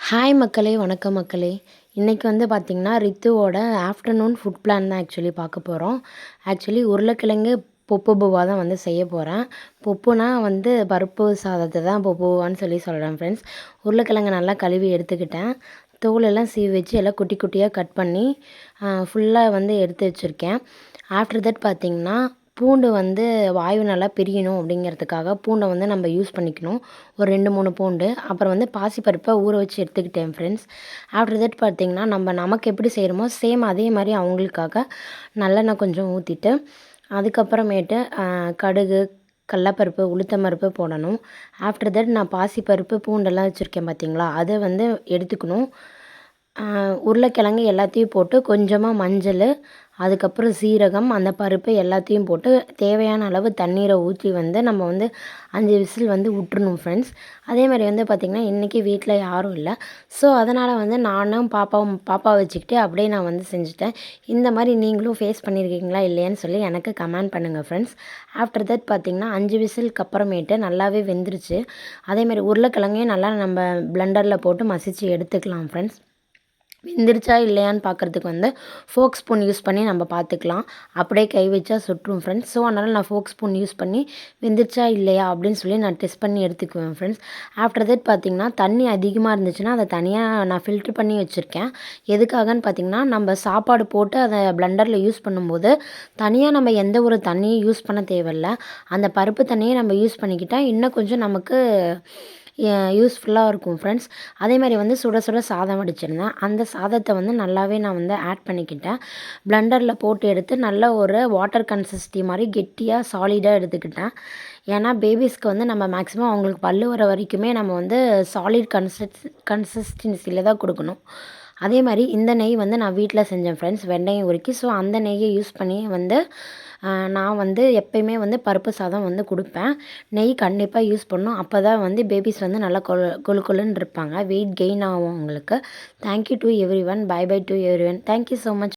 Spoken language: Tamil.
ஹாய் மக்களே! வணக்கம் மக்களே! இன்றைக்கி வந்து பார்த்திங்கன்னா, ரித்துவோட ஆஃப்டர்நூன் ஃபுட் பிளான் தான் ஆக்சுவலி பார்க்க போகிறோம். ஆக்சுவலி உருளைக்கிழங்கு பொப்பு பூவா தான் வந்து செய்ய போகிறேன். பொப்புனா வந்து பருப்பு சாதத்தை தான் பொப்புவான்னு சொல்கிறேன் ஃப்ரெண்ட்ஸ். உருளைக்கிழங்கு நல்லா கழுவி எடுத்துக்கிட்டேன். தோலெல்லாம் சீவி வச்சு எல்லாம் குட்டி குட்டியாக கட் பண்ணி ஃபுல்லாக வந்து எடுத்து வச்சுருக்கேன். ஆஃப்டர் தட் பார்த்திங்கன்னா, பூண்டு வந்து வாயு நல்லா பிரியணும் அப்படிங்கிறதுக்காக பூண்டை வந்து நம்ம யூஸ் பண்ணிக்கணும். ஒரு 2, 3 பூண்டு. அப்புறம் வந்து பாசிப்பருப்பை ஊற வச்சு எடுத்துக்கிட்டேன் ஃப்ரெண்ட்ஸ். ஆஃப்டர் தட் பார்த்திங்கன்னா, நமக்கு எப்படி செய்கிறோமோ சேம் அதே மாதிரி அவங்களுக்காக நல்லெண்ணெய் கொஞ்சம் ஊற்றிட்டு, அதுக்கப்புறமேட்டு கடுகு, கடலப்பருப்பு, உளுத்தம் பருப்பு போடணும். ஆஃப்டர் தட் நான் பாசிப்பருப்பு, பூண்டெல்லாம் வச்சுருக்கேன் பார்த்திங்களா, அதை வந்து எடுத்துக்கணும். உருளைக்கிழங்கு எல்லாத்தையும் போட்டு கொஞ்சமாக மஞ்சள், அதுக்கப்புறம் சீரகம், அந்த பருப்பு எல்லாத்தையும் போட்டு தேவையான அளவு தண்ணீரை ஊற்றி வந்து நம்ம வந்து 5 விசில் வந்து விட்டுறணும் ஃப்ரெண்ட்ஸ். அதே மாதிரி வந்து பார்த்திங்கன்னா, இன்றைக்கி வீட்டில் யாரும் இல்லை. ஸோ அதனால் வந்து நானும் பாப்பா வச்சுக்கிட்டு அப்படியே நான் வந்து செஞ்சுட்டேன். இந்த மாதிரி நீங்களும் ஃபேஸ் பண்ணியிருக்கீங்களா இல்லையான்னு சொல்லி எனக்கு கமெண்ட் பண்ணுங்கள் ஃப்ரெண்ட்ஸ். ஆஃப்டர் தட் பார்த்திங்கன்னா 5 விசிலுக்கு அப்புறமேட்டு நல்லாவே வெந்துருச்சு. அதேமாதிரி உருளைக்கிழங்கையும் நல்லா நம்ம பிளெண்டரில் போட்டு மசிச்சு எடுத்துக்கலாம் ஃப்ரெண்ட்ஸ். வெந்துருச்சா இல்லையான்னு பார்க்குறதுக்கு வந்து ஃபோக் ஸ்பூன் யூஸ் பண்ணி நம்ம பார்த்துக்கலாம். அப்படியே கை வச்சா சுட்டுரும் ஃப்ரெண்ட்ஸ். ஸோ அதனால் நான் ஃபோக் ஸ்பூன் யூஸ் பண்ணி வெந்துருச்சா இல்லையா அப்படின்னு சொல்லி நான் டெஸ்ட் பண்ணி எடுத்துக்குவேன் ஃப்ரெண்ட்ஸ். ஆஃப்டர் தட் பார்த்திங்கன்னா, தண்ணி அதிகமாக இருந்துச்சுன்னா அதை தனியாக நான் ஃபில்ட்ரு பண்ணி வச்சுருக்கேன். எதுக்காகன்னு பார்த்திங்கன்னா, நம்ம சாப்பாடு போட்டு அதை பிளெண்டரில் யூஸ் பண்ணும்போது தனியாக நம்ம எந்த ஒரு தண்ணியும் யூஸ் பண்ண தேவையில்ல. அந்த பருப்பு தண்ணியை நம்ம யூஸ் பண்ணிக்கிட்டால் இன்னும் கொஞ்சம் நமக்கு யூஸ்ஃபுல்லாக இருக்கும் ஃப்ரெண்ட்ஸ். அதேமாதிரி வந்து சுட சுட சாதம் வடிச்சிருந்தேன். அந்த சாதத்தை வந்து நல்லாவே நான் வந்து ஆட் பண்ணிக்கிட்டேன். பிளெண்டரில் போட்டு எடுத்து நல்ல ஒரு வாட்டர் கன்சிஸ்டி மாதிரி கெட்டியாக சாலிடாக எடுத்துக்கிட்டேன். ஏன்னா பேபிஸ்க்கு வந்து நம்ம மேக்ஸிமம் அவங்களுக்கு பல்லு வர வரைக்குமே நம்ம வந்து சாலிட் கன்சிஸ்டன்சியில் தான் கொடுக்கணும். அதே மாதிரி இந்த நெய் வந்து நான் வீட்டில் செஞ்சேன் ஃப்ரெண்ட்ஸ், வெந்தயம் உருக்கி. ஸோ அந்த நெய்யை யூஸ் பண்ணி வந்து நான் வந்து எப்பயுமே வந்து பருப்பு சாதம் வந்து கொடுப்பேன். நெய் கண்டிப்பாக யூஸ் பண்ணணும். அப்போ தான் வந்து பேபிஸ் வந்து நல்லா கொழு கொழுன்னு இருப்பாங்க. வெயிட் கெயின் ஆகும் அவங்களுக்கு. Thank you to everyone. Bye bye to everyone. Thank you so much.